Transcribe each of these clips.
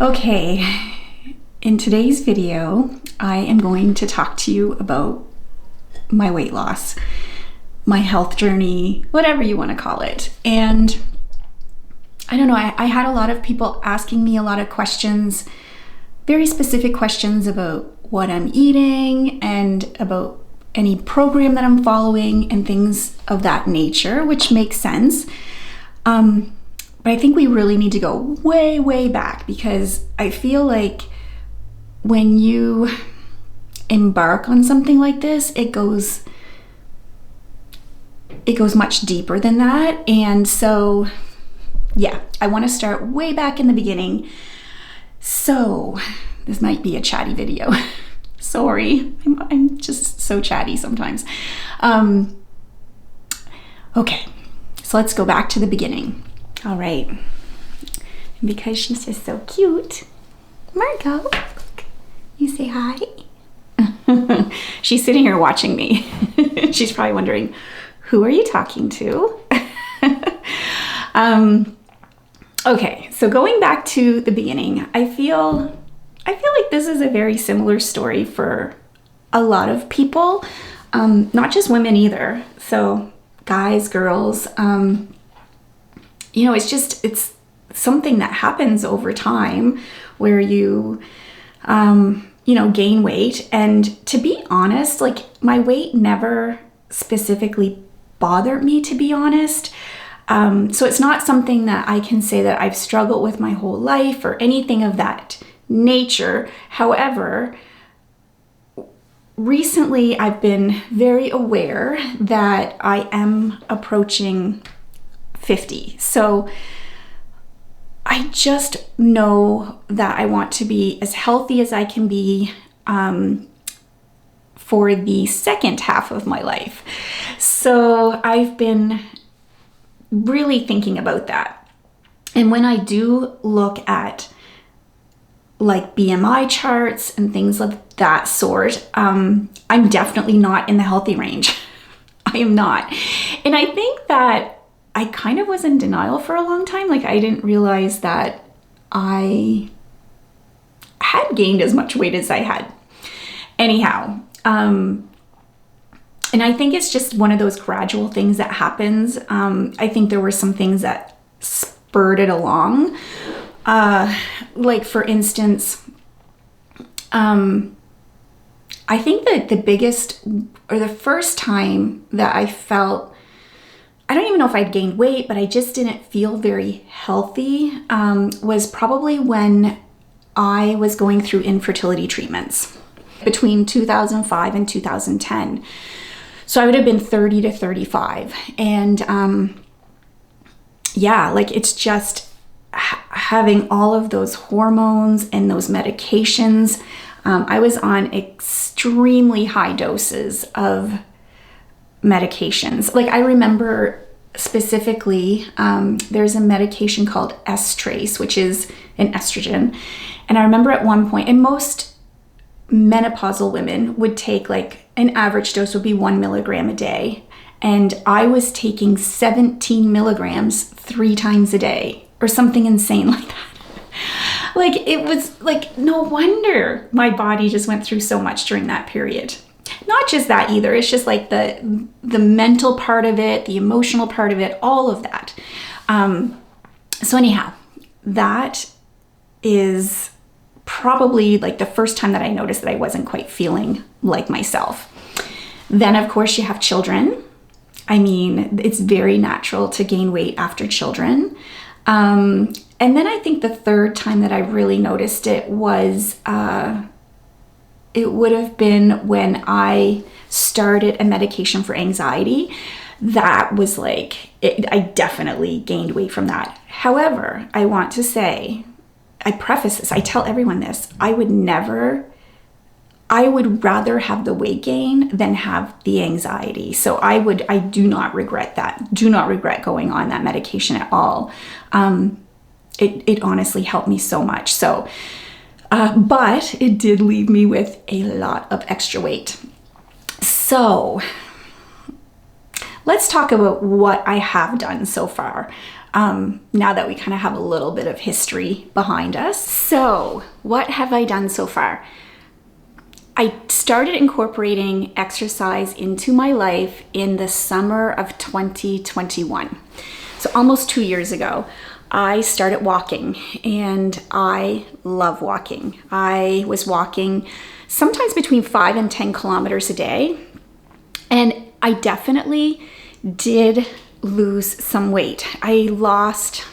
Okay, in today's video, I am going to talk to you about my weight loss, my health journey, whatever you want to call it. And I don't know, I had a lot of people asking me a lot of questions, very specific questions about what I'm eating and about any program that I'm following and things of that nature, which makes sense. But I think we really need to go way, way back, because I feel like when you embark on something like this, it goes much deeper than that. And so, yeah, I want to start way back in the beginning. So this might be a chatty video. Sorry, I'm just so chatty sometimes. Okay, so let's go back to the beginning. All right, and because she's just so cute, Margot, you say hi. She's sitting here watching me. She's probably wondering, who are you talking to? Okay, so going back to the beginning, I feel like this is a very similar story for a lot of people, not just women either. So guys, girls, it's something that happens over time where you, gain weight. And to be honest, like, my weight never specifically bothered me, to be honest. So it's not something that I can say that I've struggled with my whole life or anything of that nature. However, recently I've been very aware that I am approaching 50. So I just know that I want to be as healthy as I can be for the second half of my life. So I've been really thinking about that. And when I do look at like BMI charts and things of that sort, I'm definitely not in the healthy range. I am not. And I think that I kind of was in denial for a long time. Like, I didn't realize that I had gained as much weight as I had. Anyhow, and I think it's just one of those gradual things that happens. I think there were some things that spurred it along. Like, for instance, I think that the biggest, or the first time that I felt, I don't even know if I'd gained weight, but I just didn't feel very healthy, was probably when I was going through infertility treatments between 2005 and 2010. So I would have been 30 to 35. And it's just having all of those hormones and those medications. I was on extremely high doses of medications. Like, I remember specifically, there's a medication called Estrace, which is an estrogen. And I remember at one point, and most menopausal women would take, like, an average dose would be 1 milligram a day. And I was taking 17 milligrams 3 times a day, or something insane like that. Like, it was like, no wonder my body just went through so much during that period. Not just that either, it's just like the mental part of it, the emotional part of it, all of that. So anyhow, that is probably like the first time that I noticed that I wasn't quite feeling like myself. Then, of course, you have children. I mean, it's very natural to gain weight after children. And then I think the third time that I really noticed it was, it would have been when I started a medication for anxiety. That was like, I definitely gained weight from that. However, I want to say, I preface this, I tell everyone this, I would rather have the weight gain than have the anxiety. So I do not regret that. Do not regret going on that medication at all. It honestly helped me so much. So, but it did leave me with a lot of extra weight. So let's talk about what I have done so far. now that we kind of have a little bit of history behind us. So what have I done so far? I started incorporating exercise into my life in the summer of 2021. So almost 2 years ago, I started walking, and I love walking. I was walking sometimes between 5 and 10 kilometers a day, and I definitely did lose some weight. I lost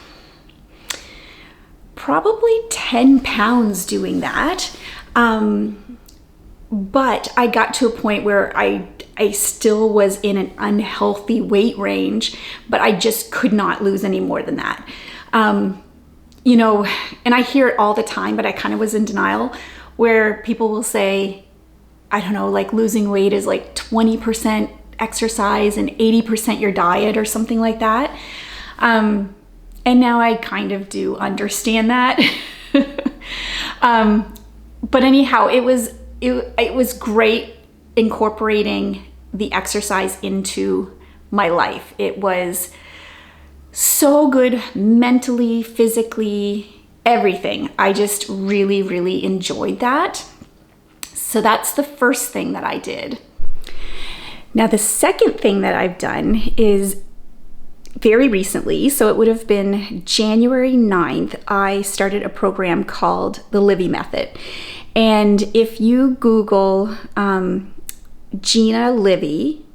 probably 10 pounds doing that. But I got to a point where I still was in an unhealthy weight range, but I just could not lose any more than that. You know, and I hear it all the time, but I kind of was in denial, where people will say, I don't know, like losing weight is like 20% exercise and 80% your diet or something like that. And now I kind of do understand that. But anyhow, it was great incorporating the exercise into my life. It was so good mentally, physically, everything. I just really, really enjoyed that. So that's the first thing that I did. Now, the second thing that I've done is very recently, so it would have been January 9th, I started a program called the Livy Method. And if you Google Gina Livy,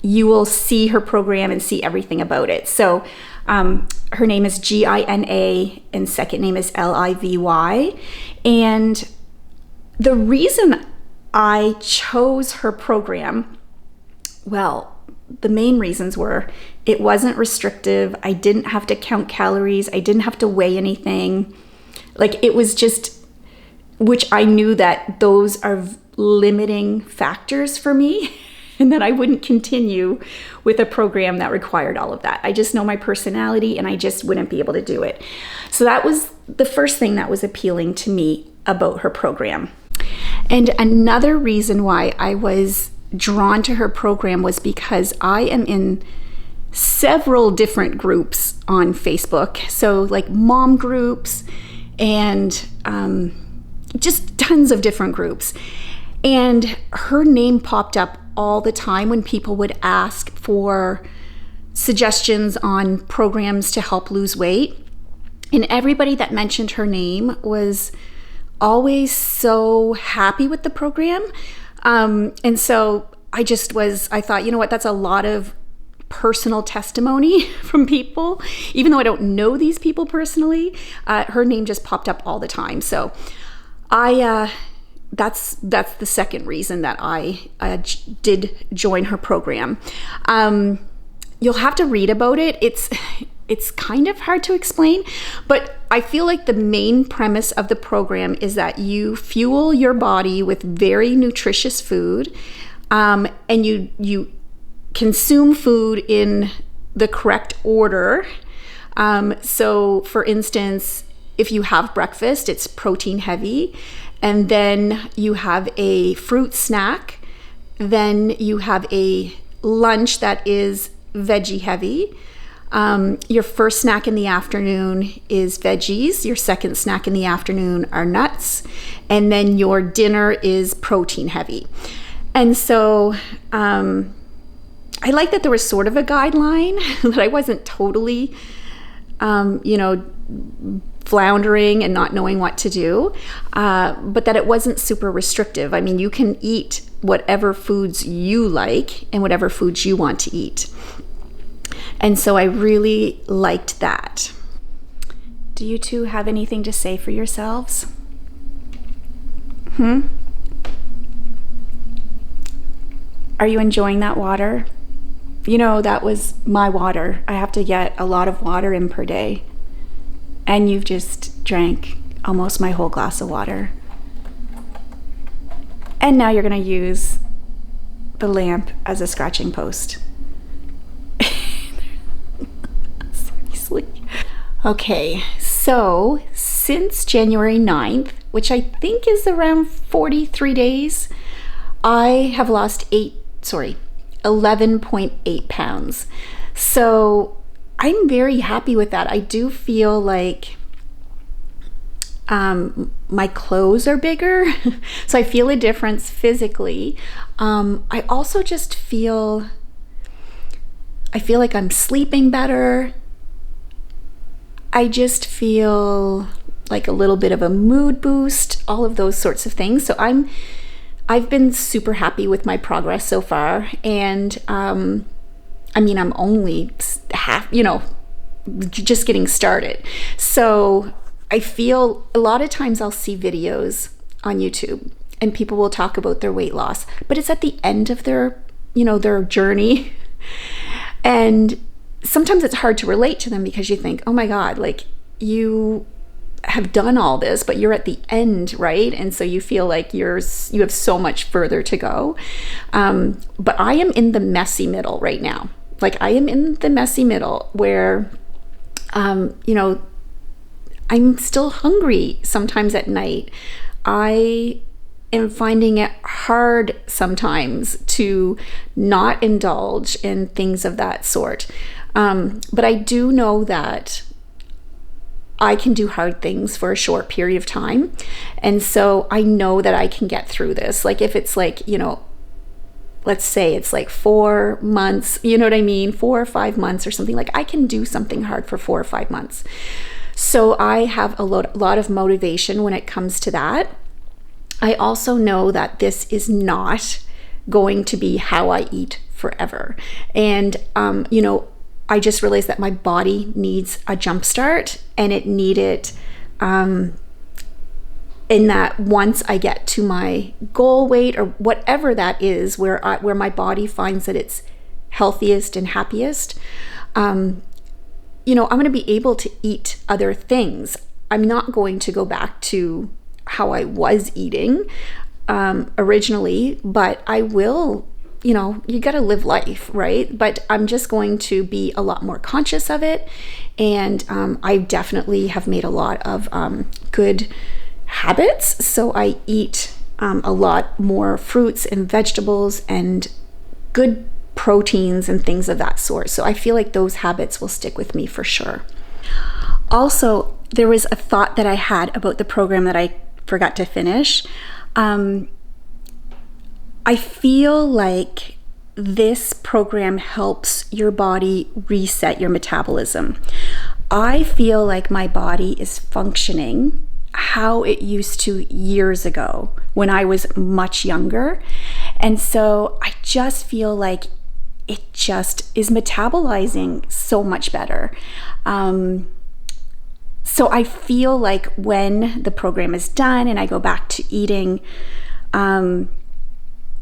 you will see her program and see everything about it. So her name is Gina, and second name is Livy. And the reason I chose her program, well, the main reasons were it wasn't restrictive. I didn't have to count calories. I didn't have to weigh anything. Like, it was just, which I knew that those are limiting factors for me and that I wouldn't continue with a program that required all of that. I just know my personality and I just wouldn't be able to do it. So that was the first thing that was appealing to me about her program. And another reason why I was drawn to her program was because I am in several different groups on Facebook. So like mom groups and just tons of different groups. And her name popped up all the time when people would ask for suggestions on programs to help lose weight. And everybody that mentioned her name was always so happy with the program. And so I thought, you know what, that's a lot of personal testimony from people. Even though I don't know these people personally, her name just popped up all the time. So that's the second reason that I did join her program. You'll have to read about it. It's kind of hard to explain, but I feel like the main premise of the program is that you fuel your body with very nutritious food, and you consume food in the correct order. So for instance, if you have breakfast, it's protein heavy, and then you have a fruit snack, then you have a lunch that is veggie heavy. Your first snack in the afternoon is veggies. Your second snack in the afternoon are nuts. And then your dinner is protein heavy. And so I like that there was sort of a guideline, that I wasn't totally, floundering and not knowing what to do, but that it wasn't super restrictive. I mean, you can eat whatever foods you like and whatever foods you want to eat. And so I really liked that. Do you two have anything to say for yourselves? Are you enjoying that water? You know, that was my water. I have to get a lot of water in per day. And you've just drank almost my whole glass of water. And now you're going to use the lamp as a scratching post. Seriously. Okay, so since January 9th, which I think is around 43 days, I have lost 11.8 pounds. So I'm very happy with that. I do feel like my clothes are bigger, so I feel a difference physically. I also just feel like I'm sleeping better. I just feel like a little bit of a mood boost, all of those sorts of things. So I've been super happy with my progress so far. And I mean, I'm only just getting started. So I feel a lot of times I'll see videos on YouTube and people will talk about their weight loss, but it's at the end of their journey. And sometimes it's hard to relate to them because you think, oh my God, like you have done all this, but you're at the end, right? And so you feel like you have so much further to go. But I am in the messy middle right now. Like I am in the messy middle where, I'm still hungry sometimes at night. I am finding it hard sometimes to not indulge in things of that sort. But I do know that I can do hard things for a short period of time. And so I know that I can get through this. Like if it's like, let's say it's like 4 months, you know what I mean? 4 or 5 months or something, like I can do something hard for 4 or 5 months. So I have a lot of motivation when it comes to that. I also know that this is not going to be how I eat forever. And, I just realized that my body needs a jump start, and it needed, in that once I get to my goal weight or whatever that is, where my body finds that it's healthiest and happiest, I'm going to be able to eat other things. I'm not going to go back to how I was eating originally, but I will, you got to live life, right? But I'm just going to be a lot more conscious of it. And I definitely have made a lot of good habits. So I eat a lot more fruits and vegetables and good proteins and things of that sort. So I feel like those habits will stick with me for sure. Also, there was a thought that I had about the program that I forgot to finish. I feel like this program helps your body reset your metabolism. I feel like my body is functioning how it used to years ago when I was much younger. And so I just feel like it just is metabolizing so much better. So I feel like when the program is done and I go back to eating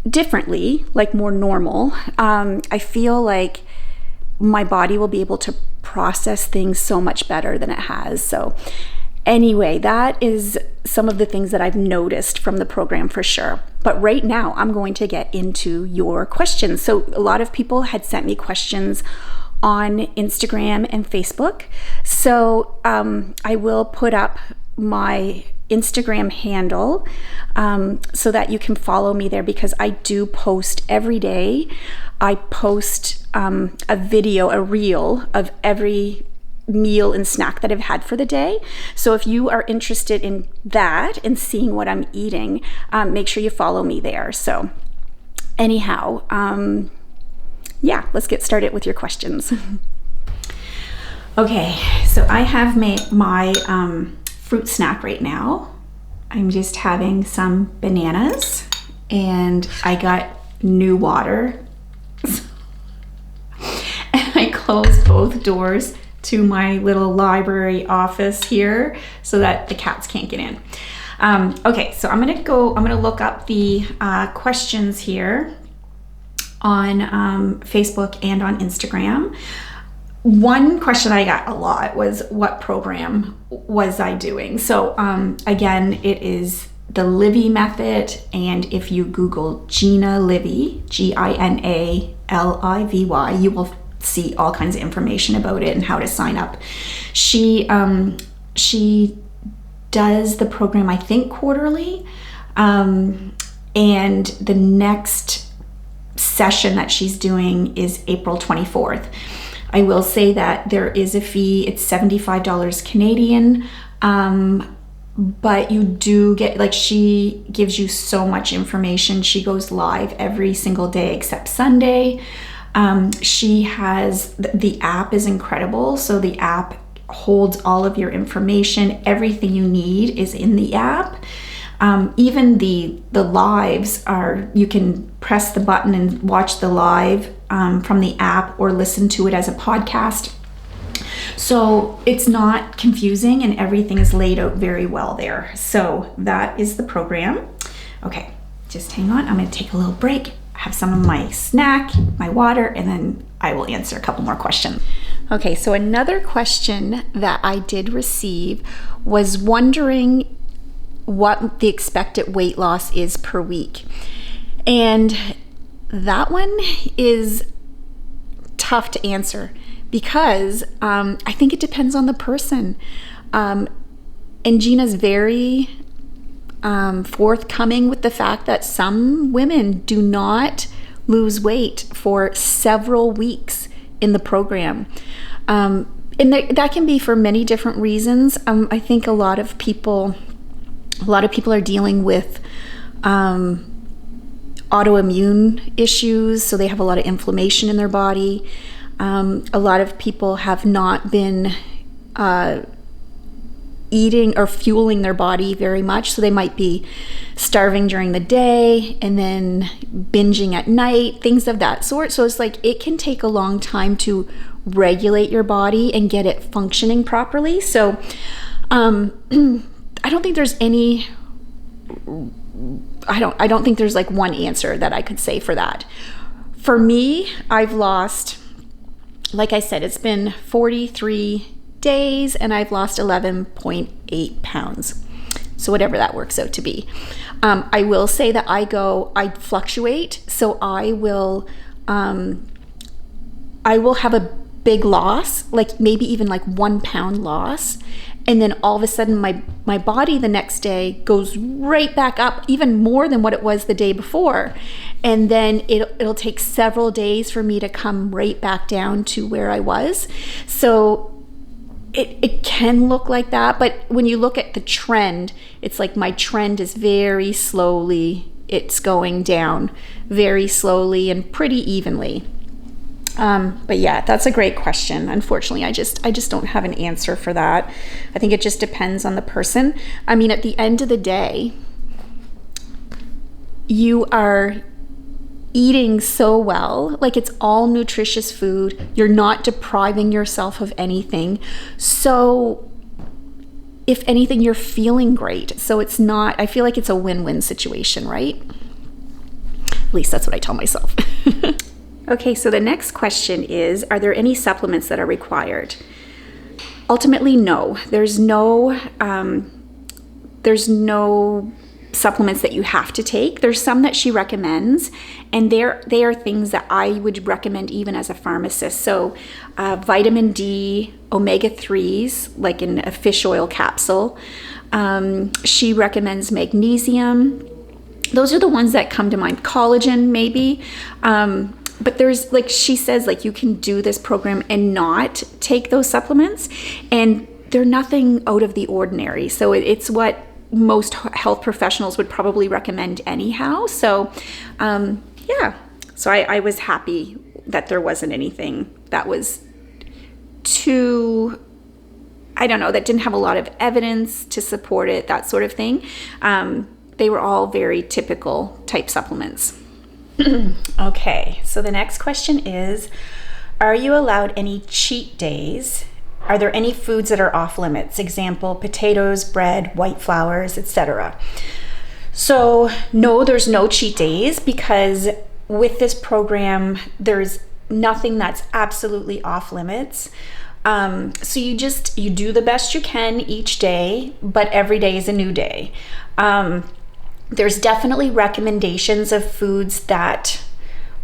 differently, like more normal, I feel like my body will be able to process things so much better than it has. So anyway, that is some of the things that I've noticed from the program for sure. But right now, I'm going to get into your questions. So a lot of people had sent me questions on Instagram and Facebook. So I will put up my Instagram handle so that you can follow me there, because I do post every day. I post a video, a reel of every meal and snack that I've had for the day. So if you are interested in that and seeing what I'm eating, make sure you follow me there. So anyhow, yeah, let's get started with your questions. Okay, so I have made my fruit snack right now. I'm just having some bananas, and I got new water. And I closed both doors to my little library office here so that the cats can't get in. Okay, so I'm gonna look up the questions here on Facebook and on Instagram. One question I got a lot was, what program was I doing? So again, it is the Livy method, and if you Google Gina Livy, Ginalivy, you will see all kinds of information about it and how to sign up. She does the program, I think, quarterly, and the next session that she's doing is April 24th. I will say that there is a fee. It's $75 Canadian. But you do get, like, she gives you so much information. She goes live every single day except Sunday. She has, the app is incredible. So the app holds all of your information. Everything you need is in the app. Even the lives are, you can press the button and watch the live from the app or listen to it as a podcast. So it's not confusing and everything is laid out very well there. So that is the program. Okay, just hang on. I'm going to take a little break, have some of my snack, my water, and then I will answer a couple more questions. Okay, so another question that I did receive was wondering what the expected weight loss is per week. And that one is tough to answer because I think it depends on the person. And Gina's very forthcoming with the fact that some women do not lose weight for several weeks in the program. And that can be for many different reasons. I think a lot of people are dealing with autoimmune issues, so they have a lot of inflammation in their body. A lot of people have not been eating or fueling their body very much, so they might be starving during the day and then binging at night, things of that sort. So it's like it can take a long time to regulate your body and get it functioning properly. So I don't think there's any, I don't think there's like one answer that I could say for that. For me, I've lost, like I said, it's been 43 days and I've lost 11.8 pounds. So whatever that works out to be. I will say that I fluctuate. So I will have a big loss, like maybe even like 1 pound loss. And then all of a sudden my body the next day goes right back up, even more than what it was the day before. And then it'll take several days for me to come right back down to where I was. So it can look like that, but when you look at the trend, it's like my trend is very slowly, it's going down very slowly and pretty evenly. But yeah, that's a great question. Unfortunately, I just don't have an answer for that. I think it just depends on the person. I mean, at the end of the day, you are eating so well, like it's all nutritious food. You're not depriving yourself of anything. So if anything, you're feeling great. So it's not, I feel like it's a win-win situation, right? At least that's what I tell myself. Okay, so the next question is, are there any supplements that are required? Ultimately, no. There's no supplements that you have to take. There's some that she recommends, and they are things that I would recommend even as a pharmacist. So vitamin D, omega-3s, like in a fish oil capsule. She recommends magnesium. Those are the ones that come to mind. Collagen, maybe. But there's, like she says, like you can do this program and not take those supplements, and they're nothing out of the ordinary. So it's what most health professionals would probably recommend anyhow. So yeah, so I was happy that there wasn't anything that was too, I don't know, that didn't have a lot of evidence to support it, that sort of thing. They were all very typical type supplements. Okay, so the next question is, are you allowed any cheat days? Are there any foods that are off limits? Example, potatoes, bread, white flours, etc. So no, there's no cheat days, because with this program, there's nothing that's absolutely off limits. So you do the best you can each day, but every day is a new day. There's definitely recommendations of foods that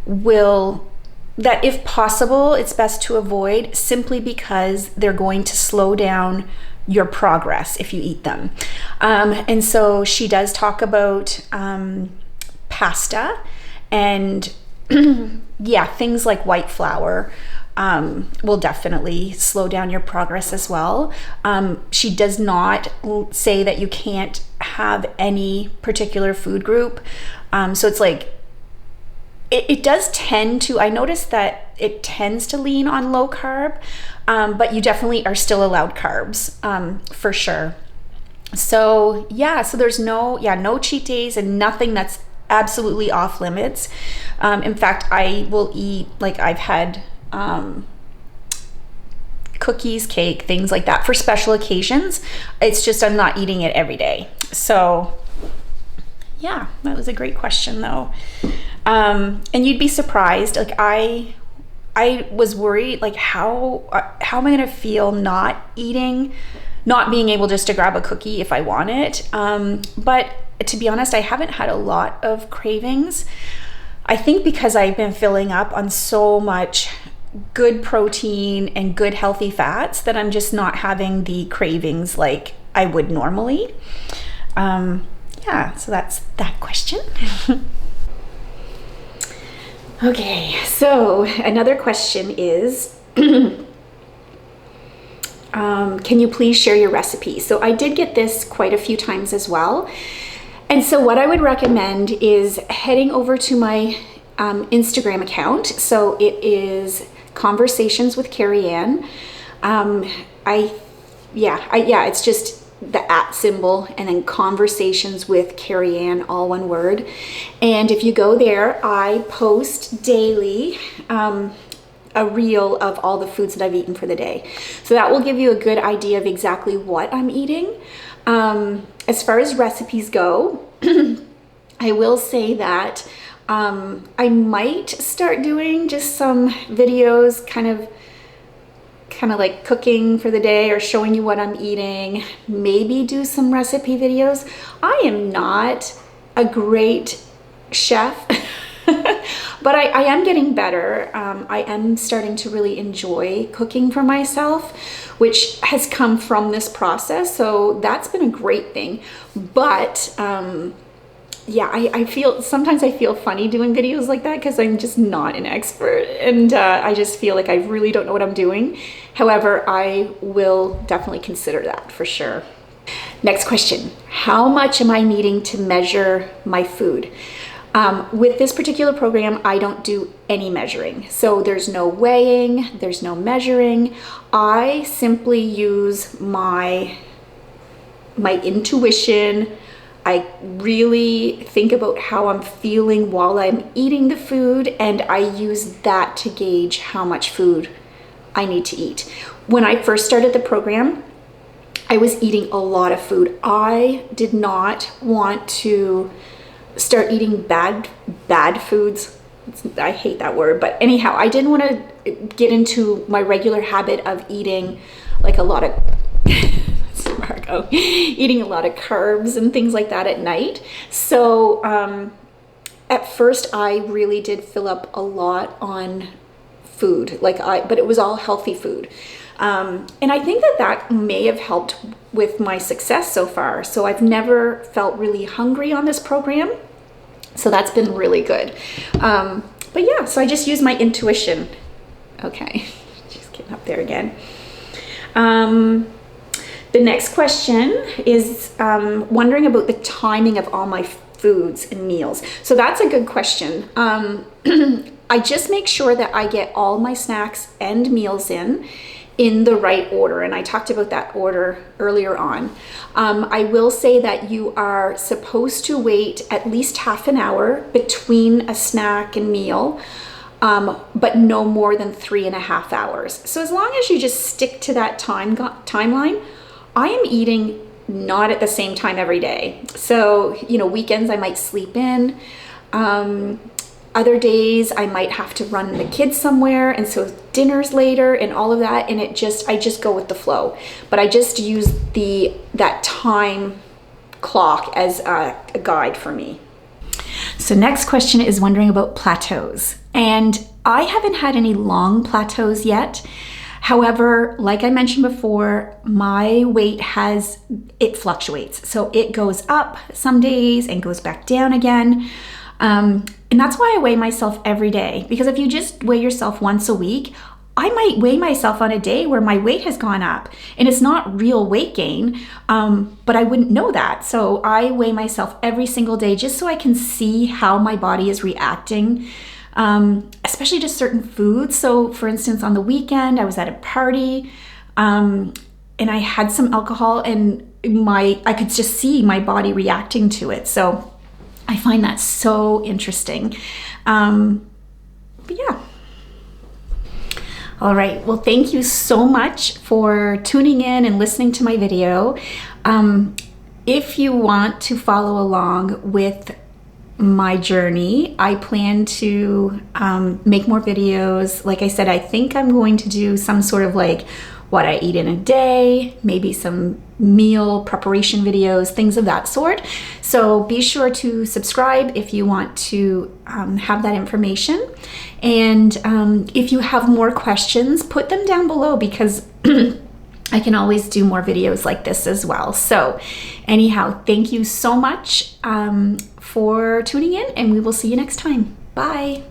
if possible, it's best to avoid, simply because they're going to slow down your progress if you eat them. And so she does talk about pasta and yeah, things like white flour. will definitely slow down your progress as well. She does not say that you can't have any particular food group. So it's like, it does tend to, I noticed that it tends to lean on low carb, but you definitely are still allowed carbs, for sure. So yeah, so there's no cheat days and nothing that's absolutely off limits. In fact, I will eat, like I've had cookies, cake, things like that for special occasions. It's just I'm not eating it every day. So yeah, that was a great question though. And you'd be surprised, like I was worried, like how am I gonna feel not being able just to grab a cookie if I want it. But to be honest, I haven't had a lot of cravings. I think because I've been filling up on so much good protein and good healthy fats that I'm just not having the cravings like I would normally. Yeah, so that's that question. Okay, so another question is, can you please share your recipe? So I did get this quite a few times as well. And so what I would recommend is heading over to my Instagram account. So it is Conversations with Carrie Ann. It's just the @ symbol and then Conversations with Carrie Ann, all one word. And if you go there, I post daily a reel of all the foods that I've eaten for the day. So that will give you a good idea of exactly what I'm eating. As far as recipes go, I will say that I might start doing just some videos kind of like cooking for the day or showing you what I'm eating, maybe do some recipe videos. I am not a great chef, but I am getting better. I am starting to really enjoy cooking for myself, which has come from this process. So that's been a great thing. But I feel funny doing videos like that because I'm just not an expert, and I just feel like I really don't know what I'm doing. However, I will definitely consider that for sure. Next question, how much am I needing to measure my food? With this particular program, I don't do any measuring. So there's no weighing, there's no measuring. I simply use my intuition. I really think about how I'm feeling while I'm eating the food, and I use that to gauge how much food I need to eat. When I first started the program, I was eating a lot of food. I did not want to start eating bad foods. I hate that word, but anyhow, I didn't want to get into my regular habit of eating like a lot of eating a lot of carbs and things like that at night. So at first I really did fill up a lot on food, but it was all healthy food. And I think that may have helped with my success so far. So I've never felt really hungry on this program. So that's been really good. But yeah, so I just use my intuition. Okay, she's getting up there again. The next question is wondering about the timing of all my foods and meals. So that's a good question. I just make sure that I get all my snacks and meals in the right order, and I talked about that order earlier on. I will say that you are supposed to wait at least half an hour between a snack and meal, but no more than 3.5 hours. So as long as you just stick to that timeline, I am eating not at the same time every day. So, weekends I might sleep in. Other days I might have to run the kids somewhere, and so dinner's later and all of that, and I just go with the flow. But I just use that time clock as a guide for me. So next question is wondering about plateaus. And I haven't had any long plateaus yet. However, like I mentioned before, my weight it fluctuates. So it goes up some days and goes back down again. And that's why I weigh myself every day, because if you just weigh yourself once a week, I might weigh myself on a day where my weight has gone up, and it's not real weight gain, but I wouldn't know that. So I weigh myself every single day just so I can see how my body is reacting, especially to certain foods. So for instance, on the weekend, I was at a party, and I had some alcohol, and I could just see my body reacting to it. So I find that so interesting. But yeah. All right, well, thank you so much for tuning in and listening to my video. If you want to follow along with my journey, I plan to make more videos. Like I said, I think I'm going to do some sort of like what I eat in a day, maybe some meal preparation videos, things of that sort. So be sure to subscribe if you want to have that information. And if you have more questions, put them down below, because I can always do more videos like this as well. So anyhow, thank you so much for tuning in, and we will see you next time. Bye.